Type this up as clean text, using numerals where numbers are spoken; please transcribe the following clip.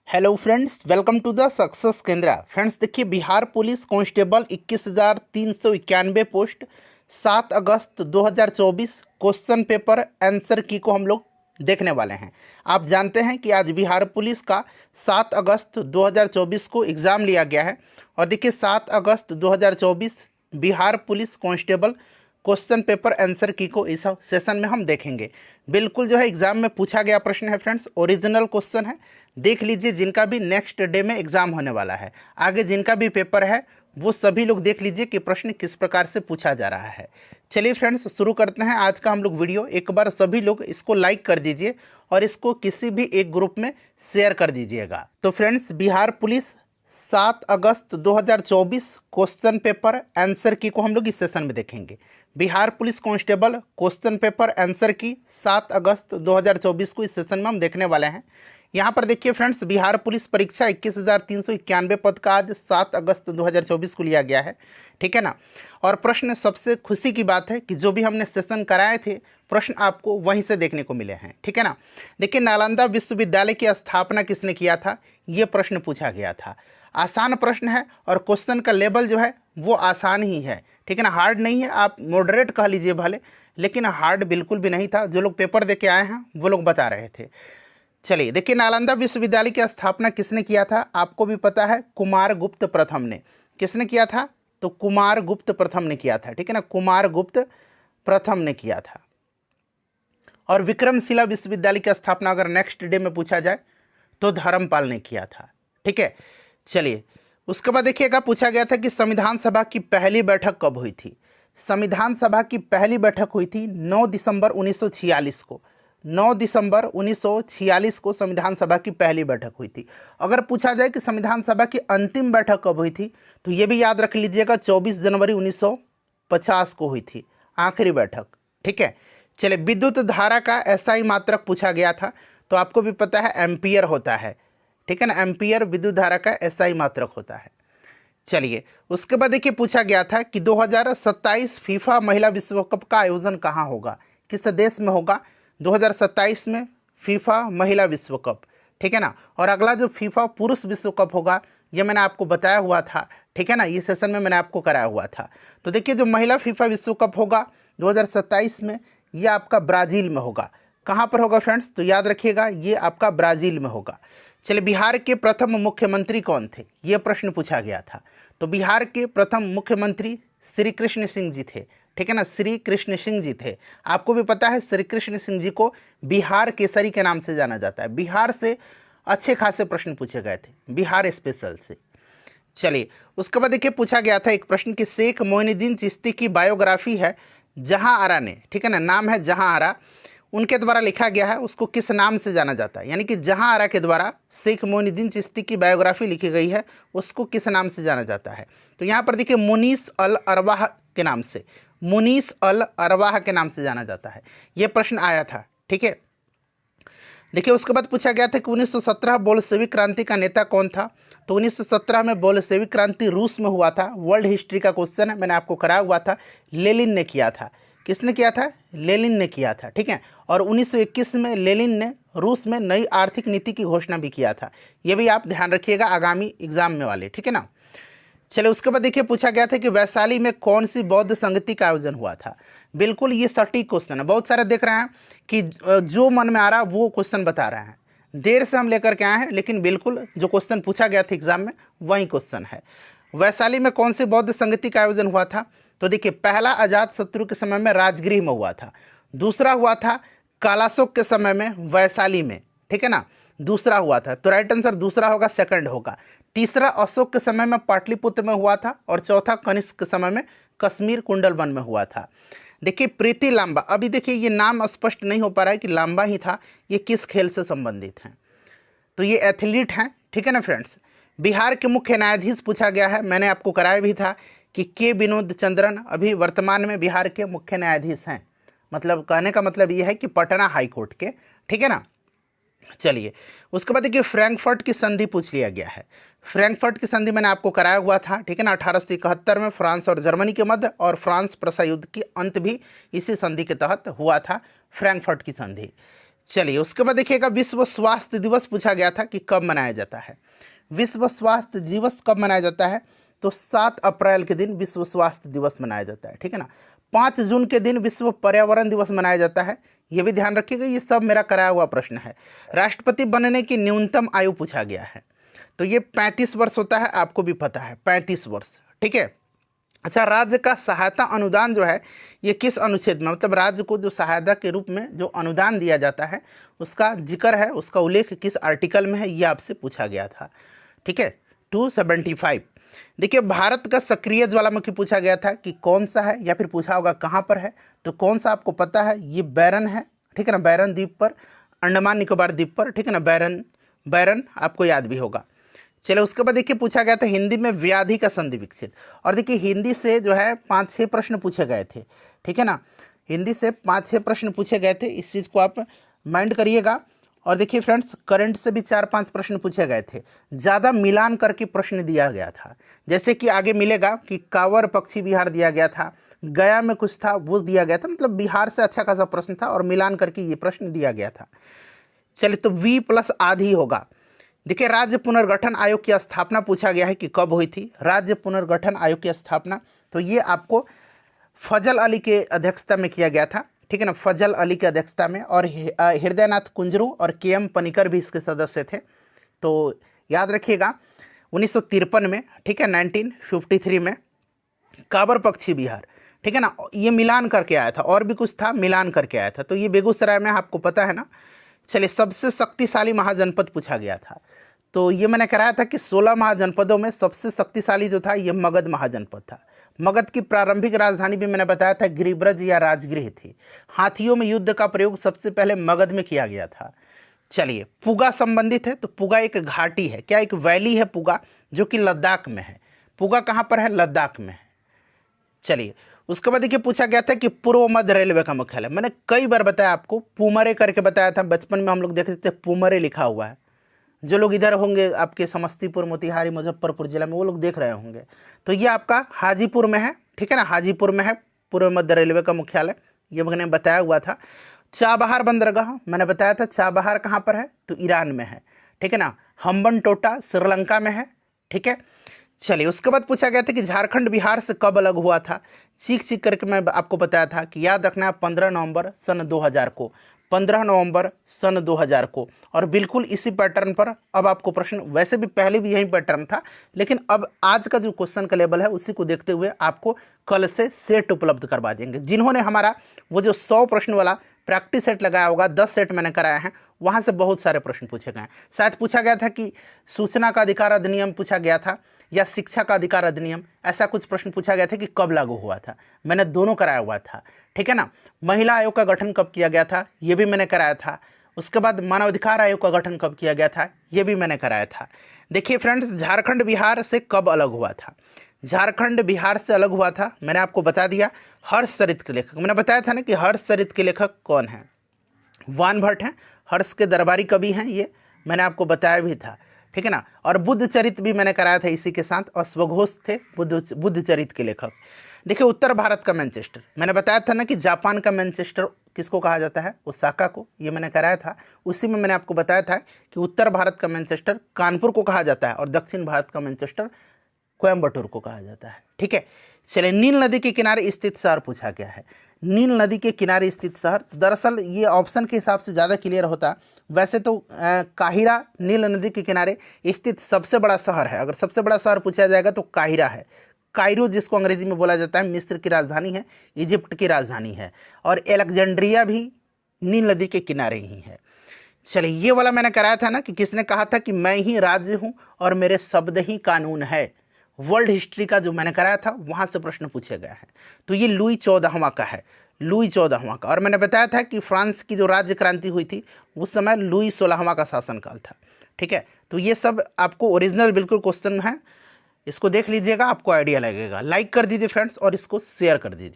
Hello friends, welcome to the success Kendra. Friends देखिए, Bihar police constable 21,391 post 7 अगस्त 2024 question paper answer key को हम लोग देखने वाले हैं। आप जानते हैं कि आज बिहार पुलिस का 7 अगस्त 2024 को एग्ज़ाम लिया गया है। और देखिए 7 अगस्त 2024 Bihar police constable question paper answer key को इस सेशन में हम देखेंगे। बिल्कुल जो है एग्जाम में पूछा गया प्रश्न है फ्रेंड्स, ओरिजिनल क्वेश्चन है। देख लीजिए, जिनका भी नेक्स्ट डे में एग्जाम होने वाला है, आगे जिनका भी पेपर है, वो सभी लोग देख लीजिए कि प्रश्न किस प्रकार से पूछा जा रहा है। चलिए फ्रेंड्स, शुरू करते हैं आज का हम लोग वीडियो। एक बार सभी लोग इसको लाइक कर दीजिए और इसको किसी भी एक ग्रुप में शेयर कर दीजिएगा। तो फ्रेंड्स, बिहार पुलिस 7 अगस्त 2024 क्वेश्चन पेपर आंसर की को हम लोग इस सेशन में देखेंगे। Bihar police constable question paper answer की 7 अगस्त 2024 को इस सेशन में हम देखने वाले हैं। यहाँ पर देखिए फ्रेंड्स, बिहार पुलिस परीक्षा 21,391 पद का आज 7 अगस्त 2024 को लिया गया है, ठीक है ना। और प्रश्न, सबसे खुशी की बात है कि जो भी हमने सेशन कराए थे प्रश्न आपको वहीं से देखने को मिले हैं, ठीक है ना। देखिए, नालंदा विश्वविद्यालय की स्थापना किसने किया था, ये प्रश्न पूछा गया था। आसान प्रश्न है और क्वेश्चन का लेवल जो है वो आसान ही है, ठीक है ना, हार्ड नहीं है। आप मॉडरेट कह लीजिए भले, लेकिन हार्ड बिल्कुल भी नहीं था। जो लोग पेपर दे के आए हैं वो लोग बता रहे थे। चलिए देखिए, नालंदा विश्वविद्यालय की स्थापना किसने किया था, आपको भी पता है, कुमारगुप्त प्रथम ने। किसने किया था, तो कुमारगुप्त प्रथम ने किया था, ठीक है ना, कुमारगुप्त प्रथम ने किया था। और विक्रमशिला विश्वविद्यालय की स्थापना अगर नेक्स्ट डे में पूछा जाए तो धर्मपाल ने किया था, ठीक है। चलिए उसके बाद देखिएगा, पूछा गया था कि संविधान सभा की पहली बैठक कब हुई थी। संविधान सभा की पहली बैठक हुई थी 9 दिसंबर 1946 को। 9 दिसंबर 1946 को संविधान सभा की पहली बैठक हुई थी। अगर पूछा जाए कि संविधान सभा की अंतिम बैठक कब हुई थी, तो ये भी याद रख लीजिएगा, 24 जनवरी 1950 को हुई थी आखिरी बैठक, ठीक है। चलिए, विद्युत धारा का एसआई मात्रक पूछा गया था, तो आपको भी पता है एम्पियर होता है, ठीक है ना, एम्पियर विद्युत धारा का एसआई मात्रक होता है। चलिए उसके बाद देखिए, पूछा गया था कि 2027 फीफा महिला विश्व कप का आयोजन कहाँ होगा, किस देश में होगा 2027 में फीफा महिला विश्व कप, ठीक है ना। और अगला जो फीफा पुरुष विश्व कप होगा, ये मैंने आपको बताया हुआ था, ठीक है ना, ये सेशन में मैंने आपको कराया हुआ था। तो देखिए, जो महिला फीफा विश्व कप होगा 2027 में, ये आपका ब्राज़ील में होगा। कहाँ पर होगा फ्रेंड्स, तो याद रखिएगा, ये आपका ब्राज़ील में होगा। चलिए, बिहार के प्रथम मुख्यमंत्री कौन थे, ये प्रश्न पूछा गया था। तो बिहार के प्रथम मुख्यमंत्री श्री कृष्ण सिंह जी थे, ठीक है ना, श्री कृष्ण सिंह जी थे। आपको भी पता है, श्री कृष्ण सिंह जी को बिहार केसरी के नाम से जाना जाता है। बिहार से अच्छे खासे प्रश्न पूछे गए थे, बिहार स्पेशल से। चलिए उसके बाद देखिए, पूछा गया था एक प्रश्न कि शेख मोइनुद्दीन चिश्ती की बायोग्राफी है जहां आरा ने, ठीक है ना, नाम है जहां आरा, उनके द्वारा लिखा गया है, उसको किस नाम से जाना जाता है। यानी कि जहां आरा के द्वारा शेख मोइनुद्दीन चिश्ती की बायोग्राफी लिखी गई है, उसको किस नाम से जाना जाता है। तो यहाँ पर देखिए, मुनीस अल अरवाह के नाम से, मुनीस अल अरवाह के नाम से जाना जाता है। ये प्रश्न आया था, ठीक है। देखिए उसके बाद पूछा गया था कि 1917 बोल्शेविक क्रांति का नेता कौन था। तो 1917 में बोल्शेविक क्रांति रूस में हुआ था। वर्ल्ड हिस्ट्री का क्वेश्चन है, मैंने आपको कराया हुआ था। लेनिन ने किया था। किसने किया था, लेनिन ने किया था, ठीक है। और 1921 में लेनिन ने रूस में नई आर्थिक नीति की घोषणा भी किया था। ये भी आप ध्यान रखिएगा आगामी एग्जाम में वाले, ठीक है ना। चलिए उसके बाद देखिए, पूछा गया था कि वैशाली में कौन सी बौद्ध संगति का आयोजन हुआ था। बिल्कुल ये सटीक क्वेश्चन है, बहुत सारे देख रहे हैं कि जो मन में आ रहा है वो क्वेश्चन बता रहे हैं। देर से हम लेकर के आए हैं, लेकिन बिल्कुल जो क्वेश्चन पूछा गया था एग्जाम में वही क्वेश्चन है। वैशाली में कौन सी बौद्ध संगति का आयोजन हुआ था। तो देखिए, पहला अजात शत्रु के समय में राजगृह में हुआ था। दूसरा हुआ था कालाशोक के समय में वैशाली में, ठीक है ना, दूसरा हुआ था। तो राइट आंसर दूसरा होगा, सेकंड होगा। तीसरा अशोक के समय में पाटलिपुत्र में हुआ था। और चौथा कनिष्क के समय में कश्मीर कुंडलवन में हुआ था। देखिए, प्रीति लांबा, अभी देखिए ये नाम स्पष्ट नहीं हो पा रहा है कि लांबा ही था, ये किस खेल से संबंधित हैं। तो ये एथलीट हैं, ठीक है ना फ्रेंड्स। बिहार के मुख्य न्यायाधीश पूछा गया है, मैंने आपको कराया भी था कि के विनोद चंद्रन अभी वर्तमान में बिहार के मुख्य न्यायाधीश हैं। मतलब कहने का मतलब ये है कि पटना हाई कोर्ट के, ठीक है ना। चलिए उसके बाद देखिए, फ्रैंकफर्ट की संधि पूछ लिया गया है। फ्रैंकफर्ट की संधि मैंने आपको कराया हुआ था, ठीक है ना, 1871 में फ्रांस और जर्मनी के मध्य, और फ्रांस प्रसा युद्ध की अंत भी इसी संधि के तहत हुआ था, फ्रैंकफर्ट की संधि। चलिए उसके बाद देखिएगा विश्व स्वास्थ्य दिवस पूछा गया था कि कब मनाया जाता है। विश्व स्वास्थ्य दिवस कब मनाया जाता है, तो 7 अप्रैल के दिन विश्व स्वास्थ्य दिवस मनाया जाता है, ठीक है ना। 5 जून के दिन विश्व पर्यावरण दिवस मनाया जाता है, ये भी ध्यान रखिएगा, ये सब मेरा कराया हुआ प्रश्न है। राष्ट्रपति बनने की न्यूनतम आयु पूछा गया है, तो ये 35 वर्ष होता है, आपको भी पता है 35 वर्ष, ठीक है। अच्छा, राज्य का सहायता अनुदान जो है ये किस अनुच्छेद में, मतलब राज्य को जो सहायता के रूप में जो अनुदान दिया जाता है उसका जिक्र है, उसका उल्लेख किस आर्टिकल में है, ये आपसे पूछा गया था, ठीक है, 275। देखिए भारत का सक्रिय ज्वालामुखी पूछा गया था कि कौन सा है, या फिर पूछा होगा कहाँ पर है, तो कौन सा आपको पता है, ये बैरन है, ठीक है ना, बैरन द्वीप पर, अंडमान निकोबार द्वीप पर, ठीक है ना, बैरन आपको याद भी होगा। चलो उसके बाद देखिए पूछा गया था हिंदी में व्याधि का संधि विकसित, और देखिए हिंदी से जो है 5-6 प्रश्न पूछे गए थे, ठीक है ना, हिंदी से 5-6 प्रश्न पूछे गए थे, इस चीज़ को आप माइंड करिएगा। और देखिए फ्रेंड्स करंट से भी 4-5 प्रश्न पूछे गए थे, ज़्यादा मिलान करके प्रश्न दिया गया था, जैसे कि आगे मिलेगा कि कांवर पक्षी बिहार दिया गया था, गया में कुछ था वो दिया गया था, मतलब बिहार से अच्छा खासा प्रश्न था और मिलान करके ये प्रश्न दिया गया था। चलिए तो V+ आधी होगा। देखिए राज्य पुनर्गठन आयोग की स्थापना पूछा गया है कि कब हुई थी, राज्य पुनर्गठन आयोग की स्थापना, तो ये आपको फजल अली के अध्यक्षता में किया गया था, ठीक है ना, फजल अली की अध्यक्षता में, और हृदयनाथ कुंजरू और KM पनिकर भी इसके सदस्य थे। तो याद रखिएगा 1953 में, ठीक है, 1953 में कांवर पक्षी बिहार, ठीक है ना, ये मिलान करके आया था, और भी कुछ था मिलान करके आया था, तो ये बेगूसराय में, आपको पता है ना। चलिए सबसे शक्तिशाली महाजनपद पूछा गया था, तो ये मैंने कराया था कि 16 महाजनपदों में सबसे शक्तिशाली जो था ये मगध महाजनपद था। मगध की प्रारंभिक राजधानी भी मैंने बताया था गिरिब्रज या राजगृह थी। हाथियों में युद्ध का प्रयोग सबसे पहले मगध में किया गया था। चलिए पुगा संबंधित है, तो पुगा एक घाटी है, क्या एक वैली है पुगा, जो कि लद्दाख में है। पुगा कहाँ पर है, लद्दाख में है। चलिए उसके बाद देखिए पूछा गया था कि पूर्व मध्य रेलवे का मुख्यालय, मैंने कई बार बताया आपको, पुमरे करके बताया था, बचपन में हम लोग देखते थे पुमरे लिखा हुआ है, जो लोग इधर होंगे आपके समस्तीपुर, मोतिहारी, मुजफ्फरपुर जिला में, वो लोग देख रहे होंगे, तो ये आपका हाजीपुर में है, ठीक है ना, हाजीपुर में है पूर्व मध्य रेलवे का मुख्यालय, ये मैंने बताया हुआ था। चाबहार बंदरगाह मैंने बताया था, चाबहार कहाँ पर है, तो ईरान में है, ठीक है ना। हम्बनटोटा श्रीलंका में है, ठीक है। चलिए उसके बाद पूछा गया था कि झारखंड बिहार से कब अलग हुआ था, चीख चीख करके मैं आपको बताया था कि याद रखना है 15 नवंबर सन 2000 को, 15 नवंबर सन 2000 को। और बिल्कुल इसी पैटर्न पर अब आपको प्रश्न, वैसे भी पहले भी यही पैटर्न था, लेकिन अब आज का जो क्वेश्चन का लेवल है उसी को देखते हुए आपको कल से सेट उपलब्ध करवा देंगे। जिन्होंने हमारा वो जो 100 प्रश्न वाला प्रैक्टिस सेट लगाया होगा, 10 सेट मैंने कराया है, वहाँ से बहुत सारे प्रश्न पूछे गए हैं। शायद पूछा गया था कि सूचना का अधिकार अधिनियम पूछा गया था या शिक्षा का अधिकार अधिनियम, ऐसा कुछ प्रश्न पूछा गया था कि कब लागू हुआ था, मैंने दोनों कराया हुआ था, ठीक है ना। महिला आयोग का गठन कब किया गया था, ये भी मैंने कराया था। उसके बाद मानवाधिकार आयोग का गठन कब किया गया था, ये भी मैंने कराया था। देखिए फ्रेंड्स झारखंड बिहार से कब अलग हुआ था, झारखंड बिहार से अलग हुआ था, मैंने आपको बता दिया, हर्षचरित के लेखक, मैंने बताया था ना कि हर्षचरित के लेखक कौन है, वानभट्ट हैं, हर्ष के दरबारी कवि हैं, ये मैंने आपको बताया भी था, ठीक है ना। और बुद्ध चरित भी मैंने कराया था इसी के साथ, और स्वघोष थे बुद्ध चरित के लेखक। देखिए उत्तर भारत का मैनचेस्टर, मैंने बताया था ना कि जापान का मैनचेस्टर किसको कहा जाता है, ओसाका को, ये मैंने कराया था। उसी में मैंने आपको बताया था कि उत्तर भारत का मैनचेस्टर कानपुर को कहा जाता है, और दक्षिण भारत का मैनचेस्टर कोयम्बटूर को कहा जाता है, ठीक है। चलिए नील नदी के किनारे स्थित शहर पूछा गया है, नील नदी के किनारे स्थित शहर, तो दरअसल ये ऑप्शन के हिसाब से ज़्यादा क्लियर होता। वैसे तो काहिरा नील नदी के किनारे स्थित सबसे बड़ा शहर है, अगर सबसे बड़ा शहर पूछा जाएगा तो काहिरा है। कायरो जिसको अंग्रेजी में बोला जाता है, मिस्र की राजधानी है, इजिप्ट की राजधानी है, और एलेक्जेंड्रिया भी नील नदी के किनारे ही है। चलिए ये वाला मैंने कराया था ना कि किसने कहा था कि मैं ही राज्य हूँ और मेरे शब्द ही कानून है, वर्ल्ड हिस्ट्री का जो मैंने कराया था वहाँ से प्रश्न पूछे गए हैं। तो ये लुई 14वां का है, लुई 14वां का। और मैंने बताया था कि फ्रांस की जो राज्य क्रांति हुई थी उस समय लुई 16वां का शासनकाल था, ठीक है। तो ये सब आपको ओरिजिनल बिल्कुल क्वेश्चन है, इसको देख लीजिएगा, आपको आइडिया लगेगा। लाइक कर दीजिए फ्रेंड्स और इसको शेयर कर दीजिए।